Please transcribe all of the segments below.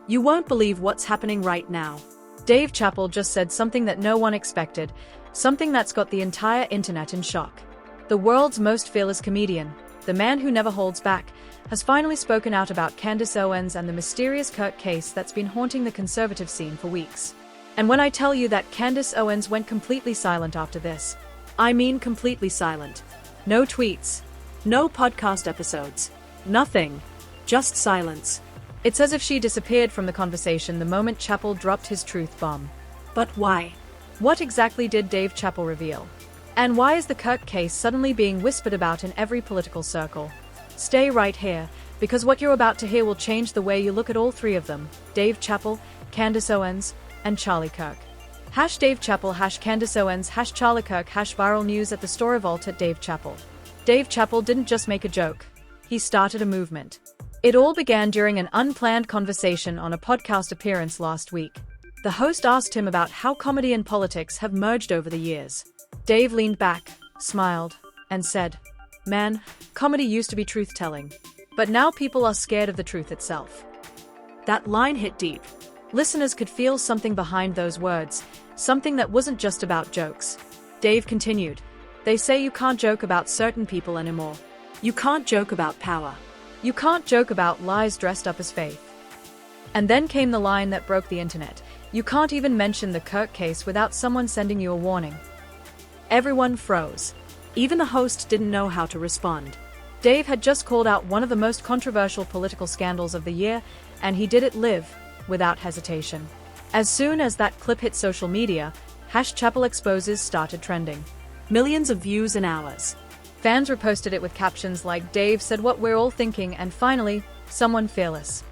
You won't believe what's happening right now. Dave Chappelle just said something that no one expected, something that's got the entire internet in shock. The world's most fearless comedian, the man who never holds back, has finally spoken out about Candace Owens and the mysterious Kirk case that's been haunting the conservative scene for weeks. And when I tell you that Candace Owens went completely silent after this, I mean completely silent. No tweets, no podcast episodes, nothing, just silence. It's as if she disappeared from the conversation the moment Chappelle dropped his truth bomb. But why? What exactly did Dave Chappelle reveal? And why is the Kirk case suddenly being whispered about in every political circle? Stay right here, because what you're about to hear will change the way you look at all three of them: Dave Chappelle, Candace Owens, and Charlie Kirk. Dave Chappelle, Candace Owens, Charlie Kirk, viral news at the Story Vault at Dave Chappelle. Dave Chappelle didn't just make a joke. He started a movement. It all began during an unplanned conversation on a podcast appearance last week. The host asked him about how comedy and politics have merged over the years. Dave leaned back, smiled, and said, "Man, comedy used to be truth-telling. But now people are scared of the truth itself." That line hit deep. Listeners could feel something behind those words, something that wasn't just about jokes. Dave continued, "They say you can't joke about certain people anymore. You can't joke about power. You can't joke about lies dressed up as faith." And then came the line that broke the internet. "You can't even mention the Kirk case without someone sending you a warning." Everyone froze. Even the host didn't know how to respond. Dave had just called out one of the most controversial political scandals of the year, and he did it live, without hesitation. As soon as that clip hit social media, #Chappelle Exposes started trending. Millions of views in hours. Fans reposted it with captions like "Dave said what we're all thinking," and finally, someone fearless.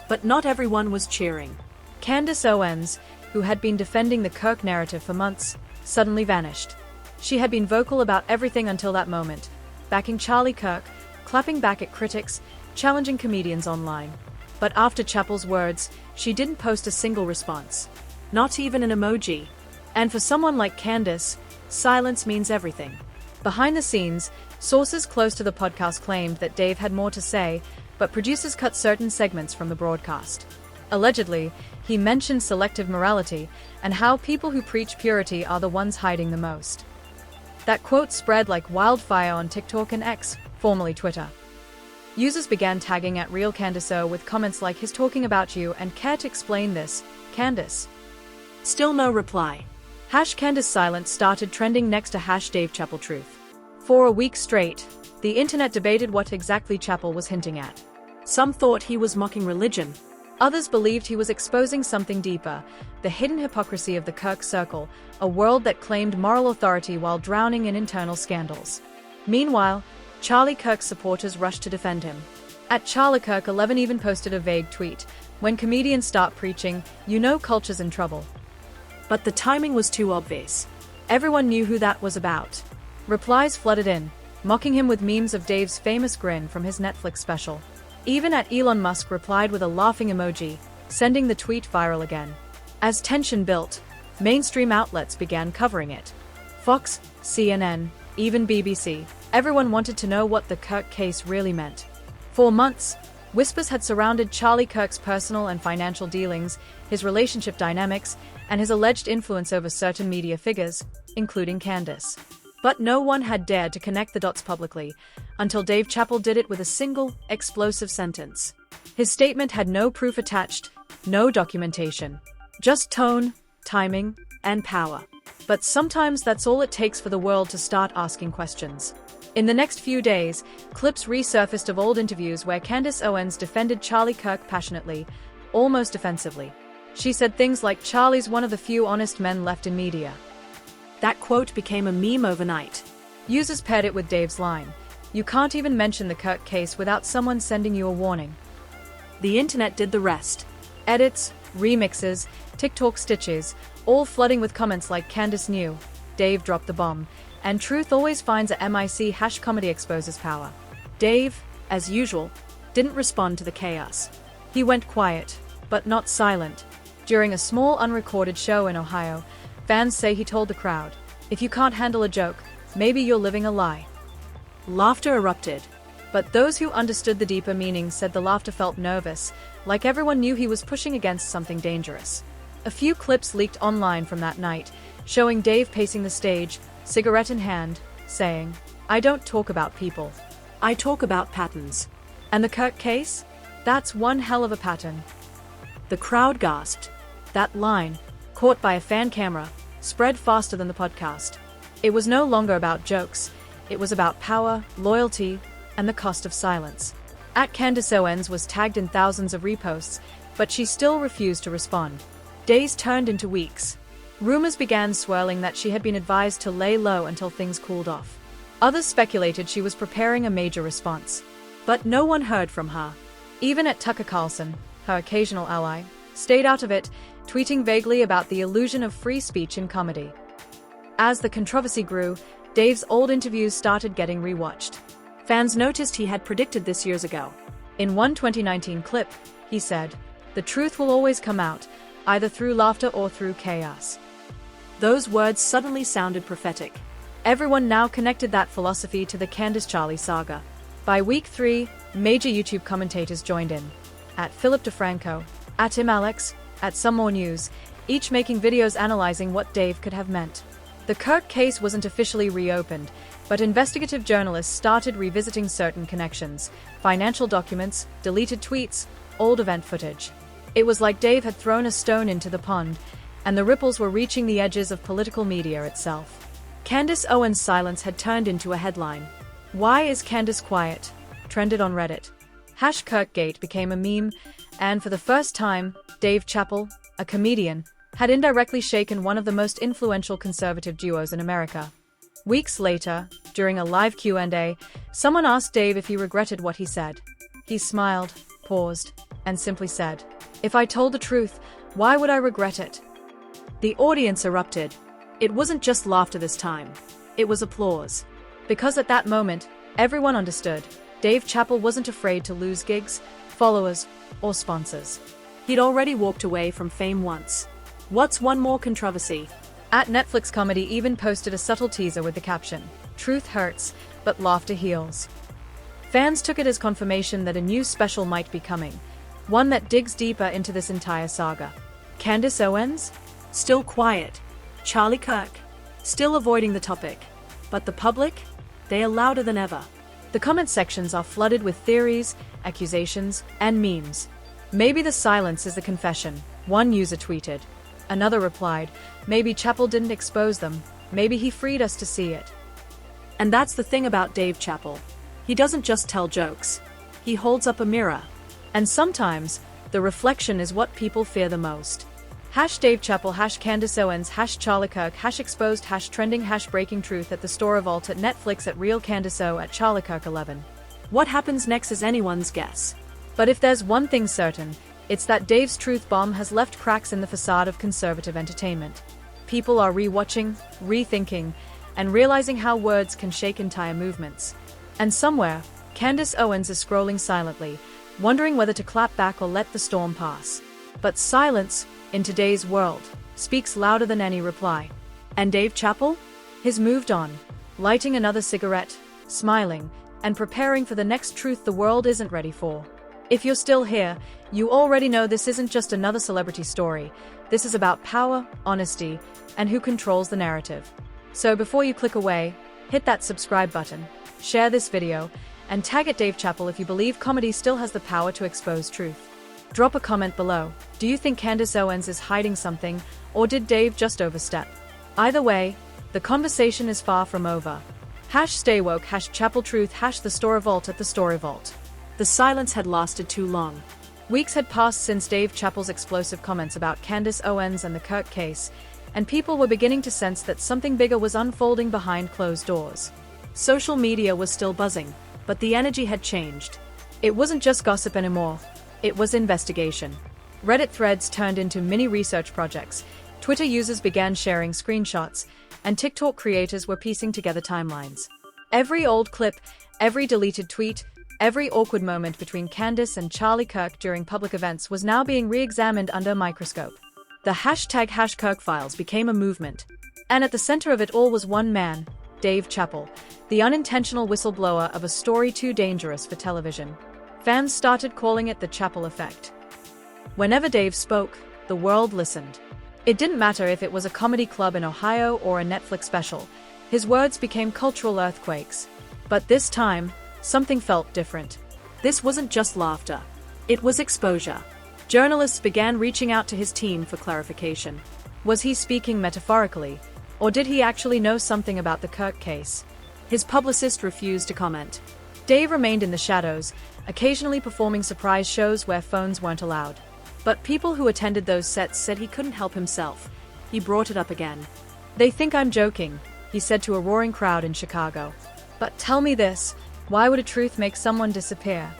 But not everyone was cheering. Candace Owens, who had been defending the Kirk narrative for months, suddenly vanished. She had been vocal about everything until that moment, backing Charlie Kirk, clapping back at critics, challenging comedians online. But after Chappelle's words, she didn't post a single response. Not even an emoji. And for someone like Candace, silence means everything. Behind the scenes, sources close to the podcast claimed that Dave had more to say, but producers cut certain segments from the broadcast. Allegedly, he mentioned selective morality and how people who preach purity are the ones hiding the most. That quote spread like wildfire on TikTok and X, formerly Twitter. Users began tagging at Real Candace O with comments like "He's talking about you and care to explain this, Candace?" Still no reply. #Candace Silence started trending next to #Dave Chappelle Truth. For a week straight, the internet debated what exactly Chappelle was hinting at. Some thought he was mocking religion. Others believed he was exposing something deeper, the hidden hypocrisy of the Kirk circle, a world that claimed moral authority while drowning in internal scandals. Meanwhile, Charlie Kirk's supporters rushed to defend him. At Charlie Kirk 11 even posted a vague tweet, "When comedians start preaching, you know culture's in trouble." But the timing was too obvious. Everyone knew who that was about. Replies flooded in, mocking him with memes of Dave's famous grin from his Netflix special. Even Elon Musk replied with a laughing emoji, sending the tweet viral again. As tension built, mainstream outlets began covering it. Fox, CNN, even BBC. Everyone wanted to know what the Kirk case really meant. For months, whispers had surrounded Charlie Kirk's personal and financial dealings, his relationship dynamics, and his alleged influence over certain media figures, including Candace. But no one had dared to connect the dots publicly, until Dave Chappelle did it with a single, explosive sentence. His statement had no proof attached, no documentation. Just tone, timing, and power. But sometimes that's all it takes for the world to start asking questions. In the next few days, clips resurfaced of old interviews where Candace Owens defended Charlie Kirk passionately, almost offensively. She said things like, "Charlie's one of the few honest men left in media." That quote became a meme overnight. Users paired it with Dave's line, "You can't even mention the Kirk case without someone sending you a warning." The internet did the rest. Edits, remixes, TikTok stitches, all flooding with comments like "Candace knew," "Dave dropped the bomb," and "Truth always finds a mic #comedy exposes power." Dave, as usual, didn't respond to the chaos. He went quiet, but not silent. During a small unrecorded show in Ohio, fans say he told the crowd, "If you can't handle a joke, maybe you're living a lie." Laughter erupted. But those who understood the deeper meaning said the laughter felt nervous, like everyone knew he was pushing against something dangerous. A few clips leaked online from that night, showing Dave pacing the stage, cigarette in hand, saying, "I don't talk about people. I talk about patterns." And the Kirk case? That's one hell of a pattern. The crowd gasped. That line, caught by a fan camera, spread faster than the podcast. It was no longer about jokes. It was about power, loyalty, and the cost of silence. Candace Owens was tagged in thousands of reposts, but she still refused to respond. Days turned into weeks. Rumors began swirling that she had been advised to lay low until things cooled off. Others speculated she was preparing a major response. But no one heard from her. Even Tucker Carlson, her occasional ally, stayed out of it, tweeting vaguely about the illusion of free speech in comedy. As the controversy grew, Dave's old interviews started getting rewatched. Fans noticed he had predicted this years ago. In one 2019 clip, he said, "The truth will always come out, either through laughter or through chaos." Those words suddenly sounded prophetic. Everyone now connected that philosophy to the Candace Charlie saga. By week 3, major YouTube commentators joined in. At Philip DeFranco, at Tim Alex, at Some More News, each making videos analyzing what Dave could have meant. The Kirk case wasn't officially reopened, but investigative journalists started revisiting certain connections, financial documents, deleted tweets, old event footage. It was like Dave had thrown a stone into the pond, and the ripples were reaching the edges of political media itself. Candace Owens' silence had turned into a headline. "Why is Candace quiet?" trended on Reddit. #KirkGate became a meme, and for the first time, Dave Chappelle, a comedian, had indirectly shaken one of the most influential conservative duos in America. Weeks later, during a live Q&A, someone asked Dave if he regretted what he said. He smiled, paused, and simply said, "If I told the truth, why would I regret it?" The audience erupted. It wasn't just laughter this time. It was applause. Because at that moment, everyone understood. Dave Chappelle wasn't afraid to lose gigs, followers, or sponsors. He'd already walked away from fame once. What's one more controversy? Netflix Comedy even posted a subtle teaser with the caption, "Truth hurts, but laughter heals." Fans took it as confirmation that a new special might be coming, one that digs deeper into this entire saga. Candace Owens? Still quiet. Charlie Kirk? Still avoiding the topic. But the public? They are louder than ever. The comment sections are flooded with theories, accusations, and memes. "Maybe the silence is the confession," one user tweeted. Another replied, "Maybe Chappelle didn't expose them, maybe he freed us to see it." And that's the thing about Dave Chappelle. He doesn't just tell jokes. He holds up a mirror. And sometimes, the reflection is what people fear the most. #Dave Chappelle, #Candace Owens, #Charlie Kirk, #exposed, #trending, #breaking truth at the Store Vault at Netflix at Real Candace O at Charlie Kirk 11. What happens next is anyone's guess. But if there's one thing certain, it's that Dave's truth bomb has left cracks in the facade of conservative entertainment. People are rewatching, rethinking, and realizing how words can shake entire movements. And somewhere, Candace Owens is scrolling silently, wondering whether to clap back or let the storm pass. But silence, in today's world, speaks louder than any reply. And Dave Chappelle? He's moved on, lighting another cigarette, smiling, and preparing for the next truth the world isn't ready for. If you're still here, you already know this isn't just another celebrity story. This is about power, honesty, and who controls the narrative. So before you click away, hit that subscribe button, share this video, and tag at Dave Chappelle if you believe comedy still has the power to expose truth. Drop a comment below. Do you think Candace Owens is hiding something, or did Dave just overstep? Either way, the conversation is far from over. #stay woke, #Chappelle truth, #the Story Vault at the Story Vault. The silence had lasted too long. Weeks had passed since Dave Chappelle's explosive comments about Candace Owens and the Kirk case, and people were beginning to sense that something bigger was unfolding behind closed doors. Social media was still buzzing, but the energy had changed. It wasn't just gossip anymore. It was investigation. Reddit threads turned into mini research projects, Twitter users began sharing screenshots, and TikTok creators were piecing together timelines. Every old clip, every deleted tweet, every awkward moment between Candace and Charlie Kirk during public events was now being re-examined under a microscope. The #KirkFiles became a movement. And at the center of it all was one man, Dave Chappelle, the unintentional whistleblower of a story too dangerous for television. Fans started calling it the Chappelle effect. Whenever Dave spoke, the world listened. It didn't matter if it was a comedy club in Ohio or a Netflix special. His words became cultural earthquakes. But this time, something felt different. This wasn't just laughter. It was exposure. Journalists began reaching out to his team for clarification. Was he speaking metaphorically, or did he actually know something about the Kirk case? His publicist refused to comment. Dave remained in the shadows, occasionally performing surprise shows where phones weren't allowed. But people who attended those sets said he couldn't help himself. He brought it up again. "They think I'm joking," he said to a roaring crowd in Chicago. "But tell me this, why would a truth make someone disappear?"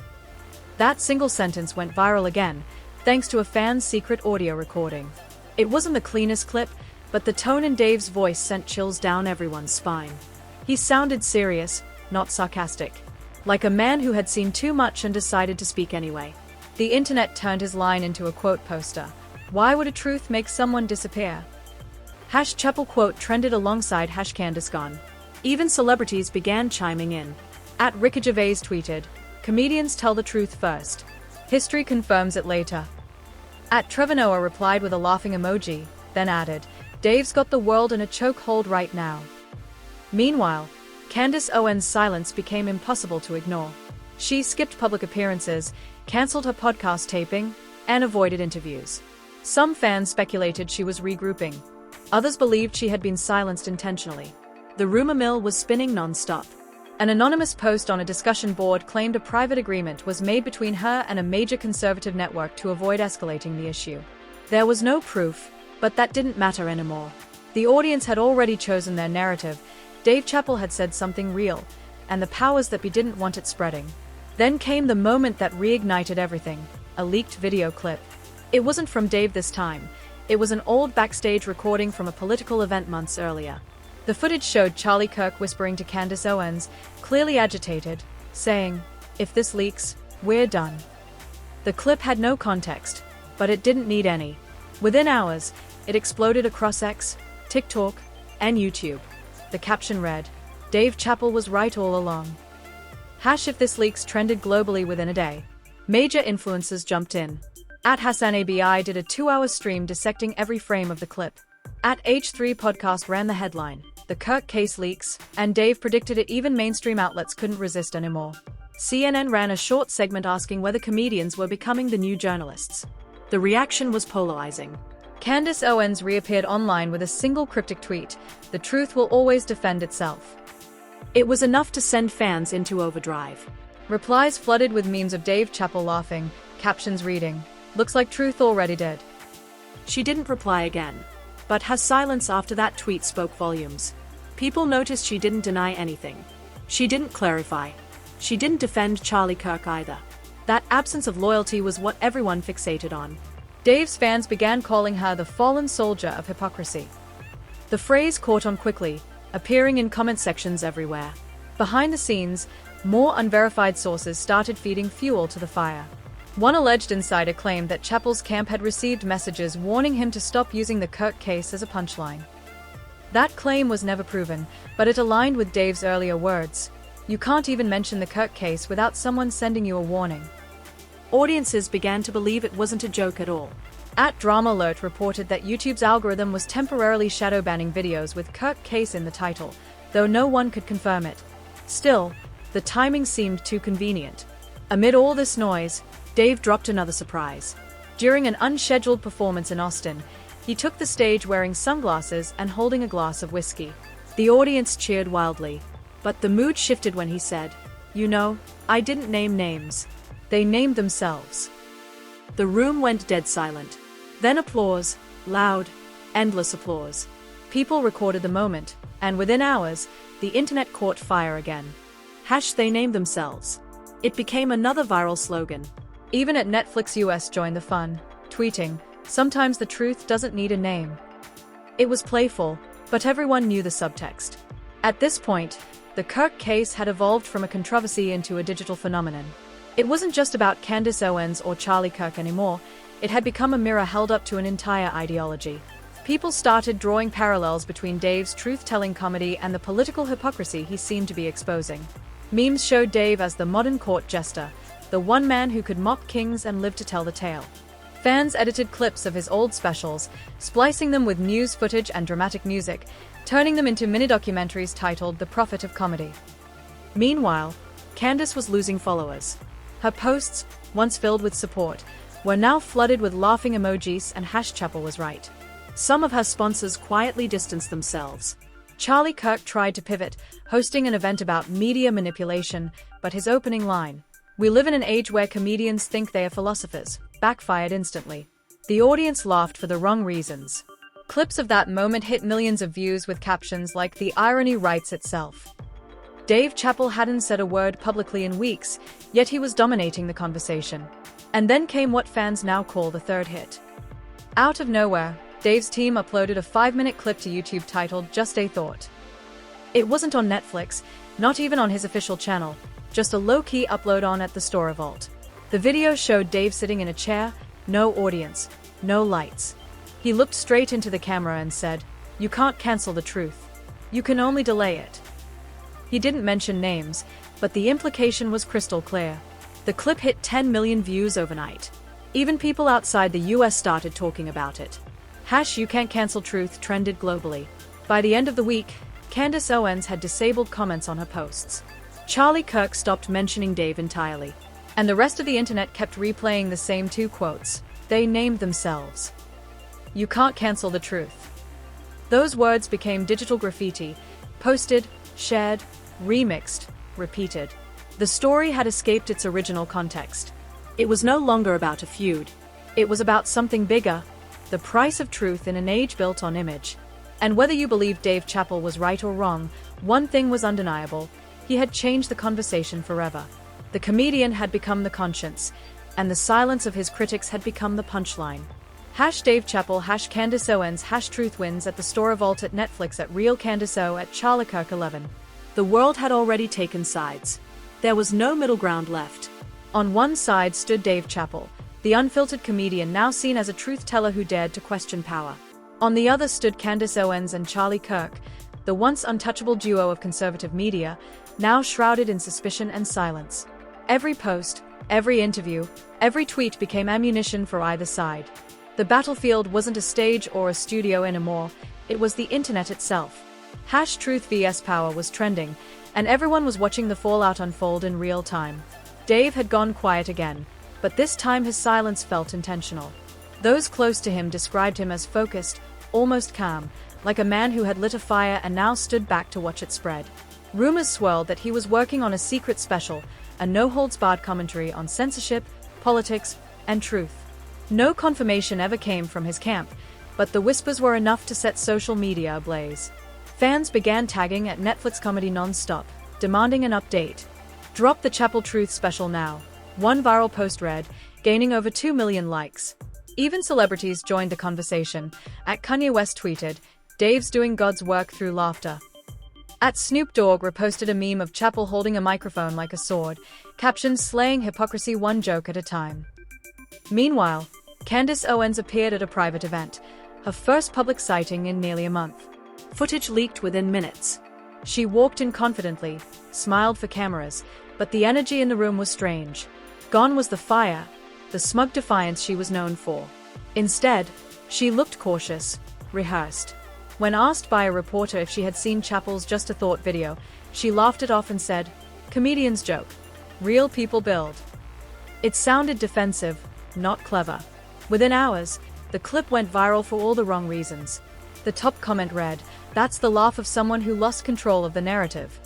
That single sentence went viral again, thanks to a fan's secret audio recording. It wasn't the cleanest clip, but the tone in Dave's voice sent chills down everyone's spine. He sounded serious, not sarcastic. Like a man who had seen too much and decided to speak anyway. The internet turned his line into a quote poster. Why would a truth make someone disappear? #Chappelle quote trended alongside #Candace Owens. Even celebrities began chiming in. @Ricky Gervais tweeted, "Comedians tell the truth first. History confirms it later." @Trevor Noah replied with a laughing emoji, then added, "Dave's got the world in a chokehold right now." Meanwhile, Candace Owens' silence became impossible to ignore. She skipped public appearances, cancelled her podcast taping, and avoided interviews. Some fans speculated she was regrouping. Others believed she had been silenced intentionally. The rumor mill was spinning non-stop. An anonymous post on a discussion board claimed a private agreement was made between her and a major conservative network to avoid escalating the issue. There was no proof, but that didn't matter anymore. The audience had already chosen their narrative. Dave Chappelle had said something real, and the powers that be didn't want it spreading. Then came the moment that reignited everything, a leaked video clip. It wasn't from Dave this time. It was an old backstage recording from a political event months earlier. The footage showed Charlie Kirk whispering to Candace Owens, clearly agitated, saying, "If this leaks, we're done." The clip had no context, but it didn't need any. Within hours, it exploded across X, TikTok, and YouTube. The caption read, "Dave Chappelle was right all along." #If this leaks trended globally within a day. Major influencers jumped in. @HassanABI did a 2-hour stream dissecting every frame of the clip. @H3 Podcast ran the headline, "The Kirk Case Leaks," and Dave predicted it. Even mainstream outlets couldn't resist anymore. CNN ran a short segment asking whether comedians were becoming the new journalists. The reaction was polarizing. Candace Owens reappeared online with a single cryptic tweet, "The truth will always defend itself." It was enough to send fans into overdrive. Replies flooded with memes of Dave Chappelle laughing, captions reading, "Looks like truth already did." She didn't reply again. But her silence after that tweet spoke volumes. People noticed she didn't deny anything. She didn't clarify. She didn't defend Charlie Kirk either. That absence of loyalty was what everyone fixated on. Dave's fans began calling her the fallen soldier of hypocrisy. The phrase caught on quickly, appearing in comment sections everywhere. Behind the scenes, more unverified sources started feeding fuel to the fire. One alleged insider claimed that Chappelle's camp had received messages warning him to stop using the Kirk case as a punchline. That claim was never proven, but it aligned with Dave's earlier words. You can't even mention the Kirk case without someone sending you a warning. Audiences began to believe it wasn't a joke at all. @DramaAlert reported that YouTube's algorithm was temporarily shadow banning videos with Kirk case in the title, though no one could confirm it. Still, the timing seemed too convenient. Amid all this noise, Dave dropped another surprise. During an unscheduled performance in Austin, he took the stage wearing sunglasses and holding a glass of whiskey. The audience cheered wildly, but the mood shifted when he said, "You know, I didn't name names. They named themselves." The room went dead silent. Then applause, loud, endless applause. People recorded the moment, and within hours, the internet caught fire again. #They named themselves. It became another viral slogan. Even at Netflix US joined the fun, tweeting, "Sometimes the truth doesn't need a name." It was playful, but everyone knew the subtext. At this point, the Kirk case had evolved from a controversy into a digital phenomenon. It wasn't just about Candace Owens or Charlie Kirk anymore. It had become a mirror held up to an entire ideology. People started drawing parallels between Dave's truth-telling comedy and the political hypocrisy he seemed to be exposing. Memes showed Dave as the modern court jester, the one man who could mock kings and live to tell the tale. Fans edited clips of his old specials, splicing them with news footage and dramatic music, turning them into mini-documentaries titled The Prophet of Comedy. Meanwhile, Candace was losing followers. Her posts, once filled with support, were now flooded with laughing emojis and #Chappelle was right. Some of her sponsors quietly distanced themselves. Kirk tried to pivot, hosting an event about media manipulation, but his opening line, "We live in an age where comedians think they are philosophers," backfired instantly. The audience laughed for the wrong reasons. Clips of that moment hit millions of views with captions like "The irony writes itself." Dave Chappelle hadn't said a word publicly in weeks, yet he was dominating the conversation. And then came what fans now call the third hit. Out of nowhere, Dave's team uploaded a 5-minute clip to YouTube titled "Just a Thought." It wasn't on Netflix, not even on his official channel, just a low-key upload on at the Store Vault. The video showed Dave sitting in a chair, no audience, no lights. He looked straight into the camera and said, "You can't cancel the truth. You can only delay it." He didn't mention names, but the implication was crystal clear. The clip hit 10 million views overnight. Even people outside the US started talking about it. "You can't cancel truth" trended globally. By the end of the week, Candace Owens had disabled comments on her posts. Kirk stopped mentioning Dave entirely. And the rest of the internet kept replaying the same two quotes. They named themselves. "You can't cancel the truth." Those words became digital graffiti, posted, shared, remixed, repeated. The story had escaped its original context. It was no longer about a feud. It was about something bigger, the price of truth in an age built on image. And whether you believed Dave Chappelle was right or wrong, one thing was undeniable: he had changed the conversation forever. The comedian had become the conscience, and the silence of his critics had become the punchline. #Dave Chappelle, #Candace Owens, #Truth wins at the Store Vault at Netflix at Real Candace O at Kirk 11. The world had already taken sides. There was no middle ground left. On one side stood Dave Chappelle, the unfiltered comedian now seen as a truth teller who dared to question power. On the other stood Candace Owens and Kirk, the once untouchable duo of conservative media, now shrouded in suspicion and silence. Every post, every interview, every tweet became ammunition for either side. The battlefield wasn't a stage or a studio anymore, it was the internet itself. #Truth vs Power was trending, and everyone was watching the fallout unfold in real time. Dave had gone quiet again, but this time his silence felt intentional. Those close to him described him as focused, almost calm, like a man who had lit a fire and now stood back to watch it spread. Rumors swirled that he was working on a secret special, a no-holds-barred commentary on censorship, politics, and truth. No confirmation ever came from his camp, but the whispers were enough to set social media ablaze. Fans began tagging at Netflix Comedy non-stop, demanding an update. "Drop the Chappelle Truth special now," one viral post read, gaining over 2 million likes. Even celebrities joined the conversation. Kanye West tweeted, "Dave's doing God's work through laughter." Snoop Dogg reposted a meme of Chappelle holding a microphone like a sword, captioned "Slaying hypocrisy one joke at a time." Meanwhile, Candace Owens appeared at a private event, her first public sighting in nearly a month. Footage leaked within minutes. She walked in confidently, smiled for cameras, but the energy in the room was strange. Gone was the fire, the smug defiance she was known for. Instead, she looked cautious, rehearsed. When asked by a reporter if she had seen Chappelle's Just a Thought video, she laughed it off and said, "Comedians joke. Real people build." It sounded defensive, not clever. Within hours, the clip went viral for all the wrong reasons. The top comment read, "That's the laugh of someone who lost control of the narrative."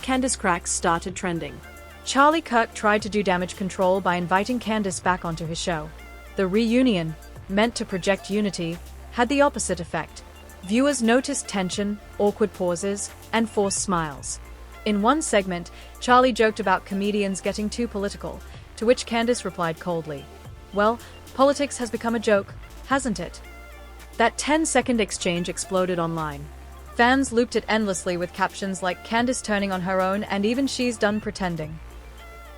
Candace cracks started trending. Kirk tried to do damage control by inviting Candace back onto his show. The reunion, meant to project unity, had the opposite effect. Viewers noticed tension, awkward pauses, and forced smiles. In one segment, Charlie joked about comedians getting too political, to which Candace replied coldly, "Well, politics has become a joke, hasn't it?" That 10-second exchange exploded online. Fans looped it endlessly with captions like "Candace turning on her own" and even "She's done pretending."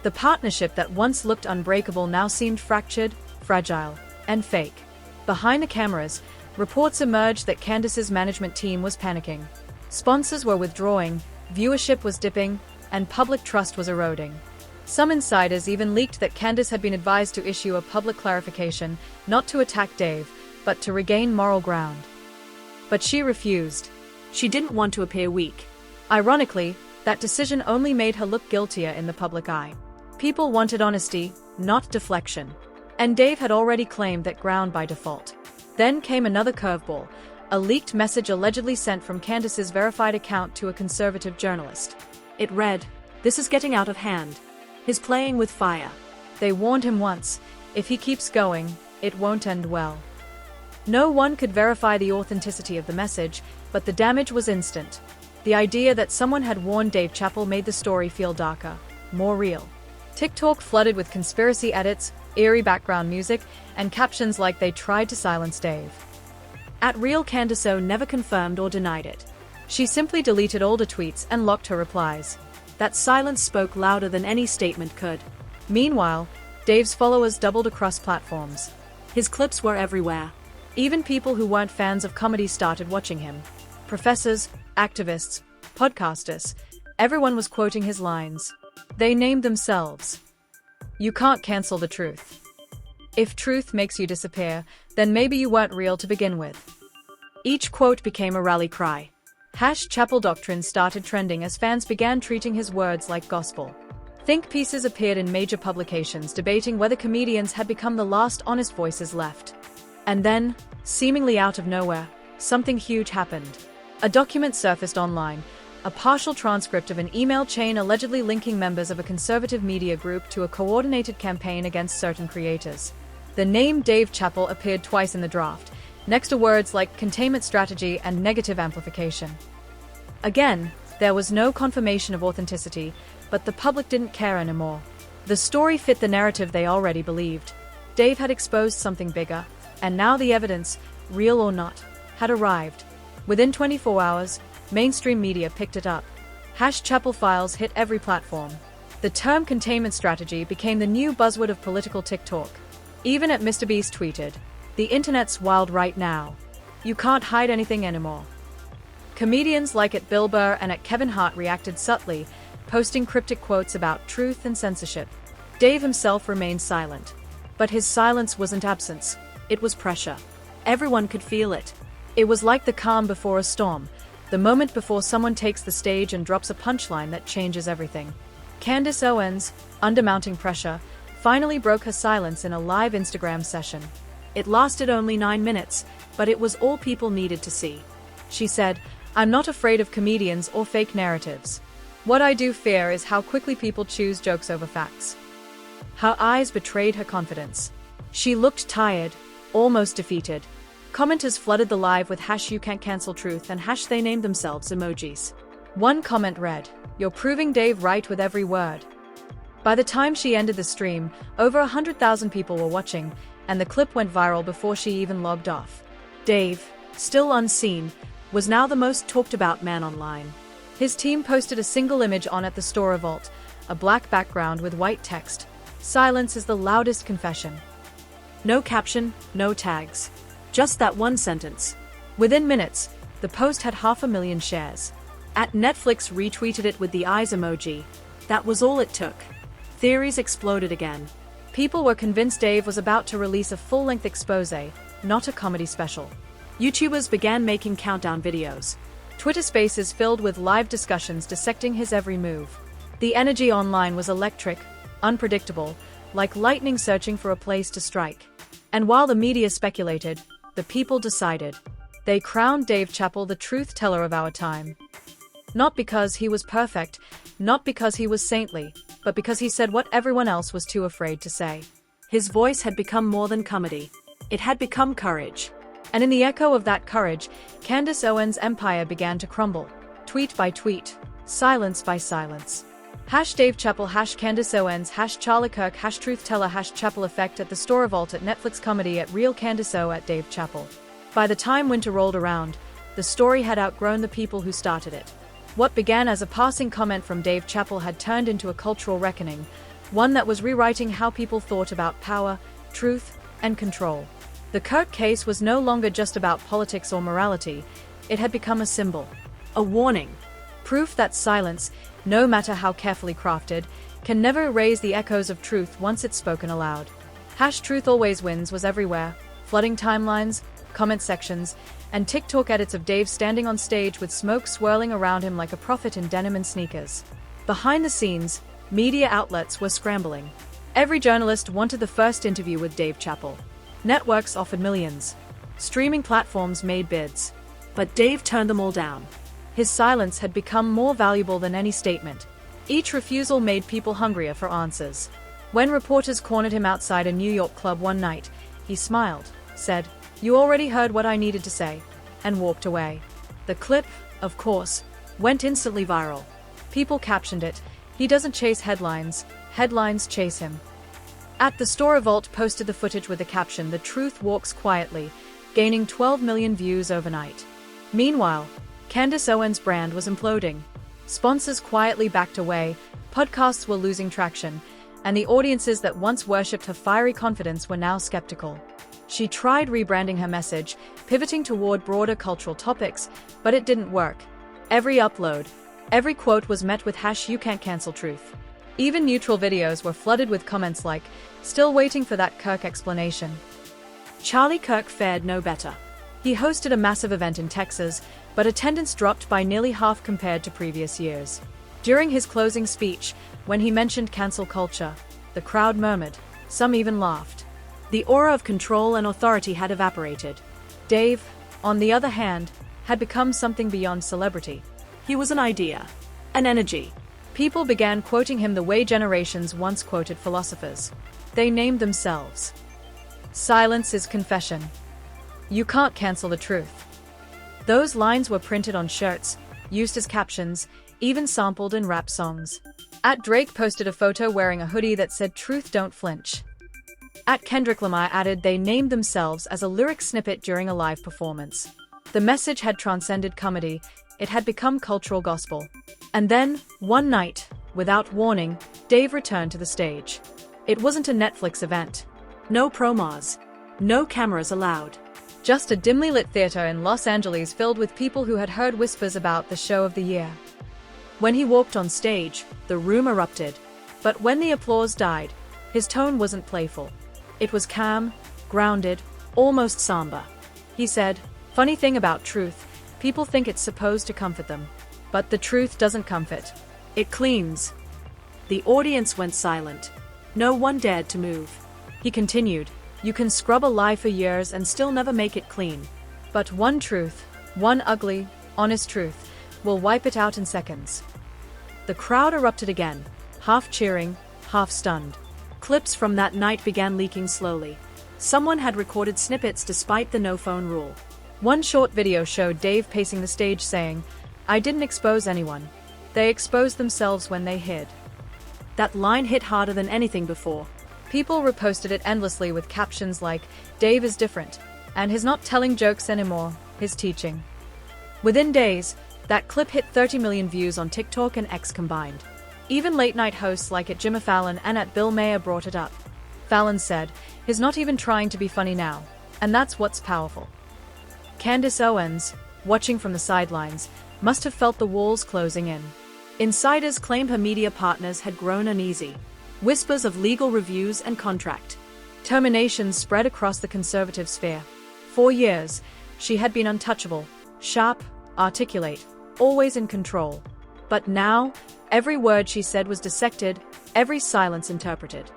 The partnership that once looked unbreakable now seemed fractured, fragile, and fake. Behind the cameras, Reports emerged that Candace's management team was panicking. Sponsors were withdrawing, viewership was dipping, and public trust was eroding. Some insiders even leaked that Candace had been advised to issue a public clarification, not to attack Dave, but to regain moral ground. But she refused. She didn't want to appear weak. Ironically, that decision only made her look guiltier in the public eye. People wanted honesty, not deflection. And Dave had already claimed that ground by default. Then came another curveball, a leaked message allegedly sent from Candace's verified account to a conservative journalist. It read, "This is getting out of hand. He's playing with fire." They warned him once, if he keeps going, it won't end well. No one could verify the authenticity of the message, but the damage was instant. The idea that someone had warned Dave Chappelle made the story feel darker, more real. TikTok flooded with conspiracy edits, eerie background music, and captions like "they tried to silence Dave." At Real Candace Owens never confirmed or denied it. She simply deleted older tweets and locked her replies. That silence spoke louder than any statement could. Meanwhile, Dave's followers doubled across platforms. His clips were everywhere. Even people who weren't fans of comedy started watching him. Professors, activists, podcasters, everyone was quoting his lines. They named themselves. "You can't cancel the truth. If truth makes you disappear, then maybe you weren't real to begin with." Each quote became a rally cry. #Chappelle doctrine started trending as fans began treating his words like gospel. Think pieces appeared in major publications debating whether comedians had become the last honest voices left. And then, seemingly out of nowhere, something huge happened. A document surfaced online, a partial transcript of an email chain allegedly linking members of a conservative media group to a coordinated campaign against certain creators. The name Dave Chappelle appeared twice in the draft, next to words like containment strategy and negative amplification. Again, there was no confirmation of authenticity, but the public didn't care anymore. The story fit the narrative they already believed. Dave had exposed something bigger, and now the evidence, real or not, had arrived. Within 24 hours, mainstream media picked it up. #Chappelle files hit every platform. The term containment strategy became the new buzzword of political TikTok. Even at MrBeast tweeted, "The internet's wild right now. You can't hide anything anymore." Comedians like at Bill Burr and at Kevin Hart reacted subtly, posting cryptic quotes about truth and censorship. Dave himself remained silent. But his silence wasn't absence, it was pressure. Everyone could feel it. It was like the calm before a storm, the moment before someone takes the stage and drops a punchline that changes everything. Candace Owens, under mounting pressure, finally broke her silence in a live Instagram session. It lasted only 9 minutes, but it was all people needed to see. She said, "I'm not afraid of comedians or fake narratives. What I do fear is how quickly people choose jokes over facts." Her eyes betrayed her confidence. She looked tired, almost defeated. Commenters flooded the live with "you can't cancel truth" and "they named themselves" emojis. One comment read, "You're proving Dave right with every word." By the time she ended the stream, over 100,000 people were watching, and the clip went viral before she even logged off. Dave, still unseen, was now the most talked about man online. His team posted a single image on at the store vault, a black background with white text. "Silence is the loudest confession." No caption, no tags. Just that one sentence. Within minutes, the post had 500,000 shares. At Netflix retweeted it with the eyes emoji. That was all it took. Theories exploded again. People were convinced Dave was about to release a full-length expose, not a comedy special. YouTubers began making countdown videos. Twitter spaces filled with live discussions dissecting his every move. The energy online was electric, unpredictable, like lightning searching for a place to strike. And while the media speculated, the people decided. They crowned Dave Chappelle the truth teller of our time. Not because he was perfect, not because he was saintly, but because he said what everyone else was too afraid to say. His voice had become more than comedy. It had become courage. And in the echo of that courage, Candace Owens' empire began to crumble. Tweet by tweet, silence by silence. #Dave Chappelle, #Candace Owens, #Charlie Kirk, #Truth Teller, #Chappelle Effect at the Store Vault at Netflix Comedy at Real Candace O at Dave Chappelle. By the time winter rolled around, the story had outgrown the people who started it. What began as a passing comment from Dave Chappelle had turned into a cultural reckoning, one that was rewriting how people thought about power, truth, and control. The Kirk case was no longer just about politics or morality, it had become a symbol, a warning, proof that silence, no matter how carefully crafted, can never erase the echoes of truth once it's spoken aloud. #Truth Always Wins was everywhere, flooding timelines, comment sections, and TikTok edits of Dave standing on stage with smoke swirling around him like a prophet in denim and sneakers. Behind the scenes, media outlets were scrambling. Every journalist wanted the first interview with Dave Chappelle. Networks offered millions. Streaming platforms made bids. But Dave turned them all down. His silence had become more valuable than any statement. Each refusal made people hungrier for answers. When reporters cornered him outside a New York club one night, he smiled, said, "You already heard what I needed to say," and walked away. The clip, of course, went instantly viral. People captioned it, "He doesn't chase headlines, headlines chase him." At the Store Revolt posted the footage with the caption, "The truth walks quietly," gaining 12 million views overnight. Meanwhile, Candace Owens' brand was imploding. Sponsors quietly backed away, podcasts were losing traction, and the audiences that once worshipped her fiery confidence were now skeptical. She tried rebranding her message, pivoting toward broader cultural topics, but it didn't work. Every upload, every quote was met with "You can't cancel truth." Even neutral videos were flooded with comments like, "Still waiting for that Kirk explanation." Charlie Kirk fared no better. He hosted a massive event in Texas, but attendance dropped by nearly half compared to previous years. During his closing speech, when he mentioned cancel culture, the crowd murmured, some even laughed. The aura of control and authority had evaporated. Dave, on the other hand, had become something beyond celebrity. He was an idea, an energy. People began quoting him the way generations once quoted philosophers. They named themselves. Silence is confession. You can't cancel the truth. Those lines were printed on shirts, used as captions, even sampled in rap songs. @Drake posted a photo wearing a hoodie that said "Truth Don't Flinch." @Kendrick Lamar added they named themselves as a lyric snippet during a live performance. The message had transcended comedy, it had become cultural gospel. And then, one night, without warning, Dave returned to the stage. It wasn't a Netflix event. No promos. No cameras allowed. Just a dimly lit theater in Los Angeles filled with people who had heard whispers about the show of the year. When he walked on stage, the room erupted. But when the applause died, his tone wasn't playful. It was calm, grounded, almost somber. He said, "Funny thing about truth, people think it's supposed to comfort them. But the truth doesn't comfort. It cleans." The audience went silent. No one dared to move. He continued, "You can scrub a lie for years and still never make it clean. But one truth, one ugly, honest truth, will wipe it out in seconds." The crowd erupted again, half cheering, half stunned. Clips from that night began leaking slowly. Someone had recorded snippets despite the no-phone rule. One short video showed Dave pacing the stage saying, "I didn't expose anyone. They exposed themselves when they hid." That line hit harder than anything before. People reposted it endlessly with captions like, "Dave is different, and he's not telling jokes anymore, he's teaching." Within days, that clip hit 30 million views on TikTok and X combined. Even late-night hosts like Jimmy Fallon and Bill Maher brought it up. Fallon said, "He's not even trying to be funny now, and that's what's powerful." Candace Owens, watching from the sidelines, must have felt the walls closing in. Insiders claimed her media partners had grown uneasy. Whispers of legal reviews and contract terminations spread across the conservative sphere. For years, she had been untouchable, sharp, articulate, always in control. But now, every word she said was dissected, every silence interpreted.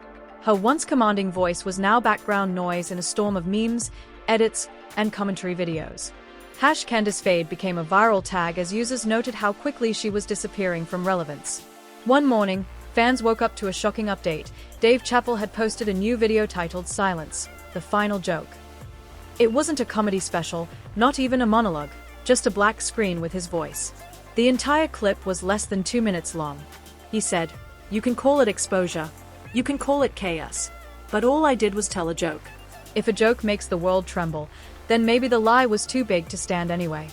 Her once commanding voice was now background noise in a storm of memes, edits, and commentary videos. #CandaceFade became a viral tag as users noted how quickly she was disappearing from relevance. One morning, fans woke up to a shocking update. Dave Chappelle had posted a new video titled "Silence, the Final Joke." It wasn't a comedy special, not even a monologue, just a black screen with his voice. The entire clip was less than 2 minutes long. He said, "You can call it exposure, you can call it chaos, but all I did was tell a joke. If a joke makes the world tremble, then maybe the lie was too big to stand anyway."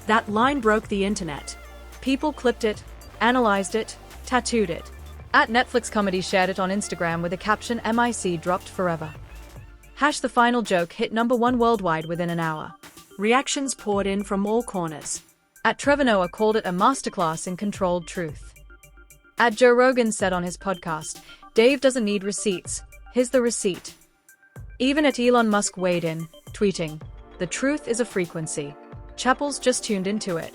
That line broke the internet. People clipped it, analyzed it, tattooed it. @Netflix Comedy shared it on Instagram with a caption, "MIC dropped forever." The final joke hit #1 worldwide within an hour. Reactions poured in from all corners. Trevor Noah called it a masterclass in controlled truth. Joe Rogan said on his podcast, Dave doesn't need receipts, here's the receipt. Even Elon Musk weighed in, tweeting, the truth is a frequency. Chappell's just tuned into it.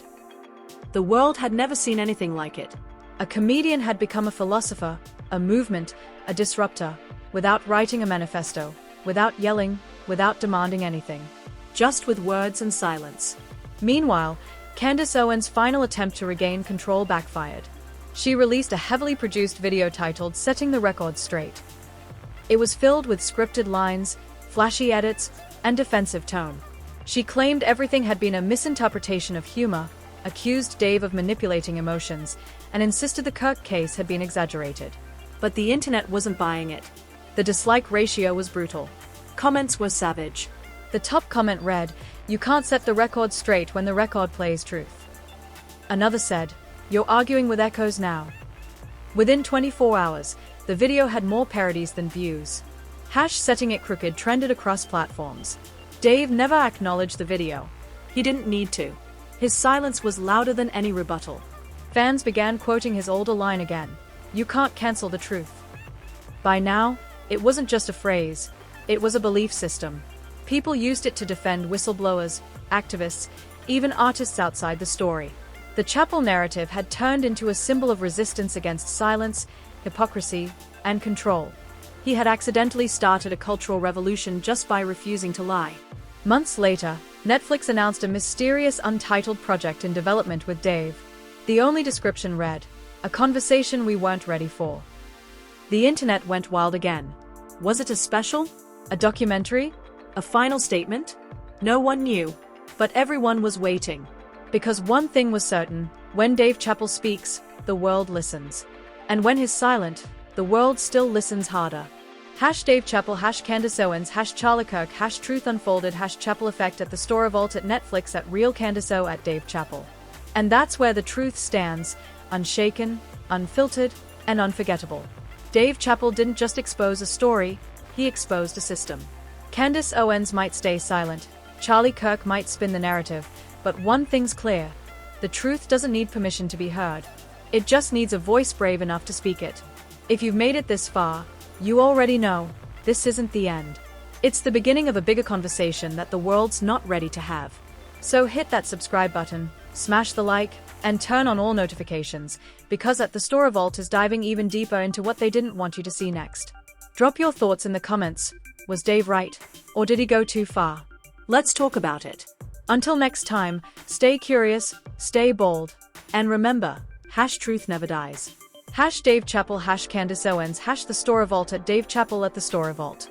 The world had never seen anything like it. A comedian had become a philosopher, a movement, a disruptor, without writing a manifesto, without yelling, without demanding anything. Just with words and silence. Meanwhile, Candace Owens' final attempt to regain control backfired. She released a heavily produced video titled Setting the Record Straight. It was filled with scripted lines, flashy edits, and defensive tone. She claimed everything had been a misinterpretation of humor, accused Dave of manipulating emotions, and insisted the Kirk case had been exaggerated. But the internet wasn't buying it. The dislike ratio was brutal. Comments were savage. The top comment read, "You can't set the record straight when the record plays truth." Another said, "You're arguing with echoes now." Within 24 hours, the video had more parodies than views. Setting it crooked trended across platforms. Dave never acknowledged the video. He didn't need to. His silence was louder than any rebuttal. Fans began quoting his older line again, "You can't cancel the truth." By now, it wasn't just a phrase, it was a belief system. People used it to defend whistleblowers, activists, even artists outside the story. The Chappelle narrative had turned into a symbol of resistance against silence, hypocrisy, and control. He had accidentally started a cultural revolution just by refusing to lie. Months later, Netflix announced a mysterious untitled project in development with Dave. The only description read, "A conversation we weren't ready for." The internet went wild again. Was it a special? A documentary? A final statement? No one knew. But everyone was waiting. Because one thing was certain, when Dave Chappelle speaks, the world listens. And when he's silent, the world still listens harder. Dave Chappelle, Candace Owens, Charlie Kirk, Truth Unfolded, Chappelle Effect at the Store Vault at Netflix at Real Candace O at Dave Chappelle. And that's where the truth stands, unshaken, unfiltered, and unforgettable. Dave Chappelle didn't just expose a story, he exposed a system. Candace Owens might stay silent, Charlie Kirk might spin the narrative, but one thing's clear. The truth doesn't need permission to be heard. It just needs a voice brave enough to speak it. If you've made it this far, you already know, this isn't the end. It's the beginning of a bigger conversation that the world's not ready to have. So hit that subscribe button, smash the like, and turn on all notifications, because At the Store Vault is diving even deeper into what they didn't want you to see next. Drop your thoughts in the comments. Was Dave right? Or did he go too far? Let's talk about it. Until next time, stay curious, stay bold, and remember, truth never dies. Dave Chappelle, Candace Owens, The Store Vault at Dave Chappelle at The Store Vault.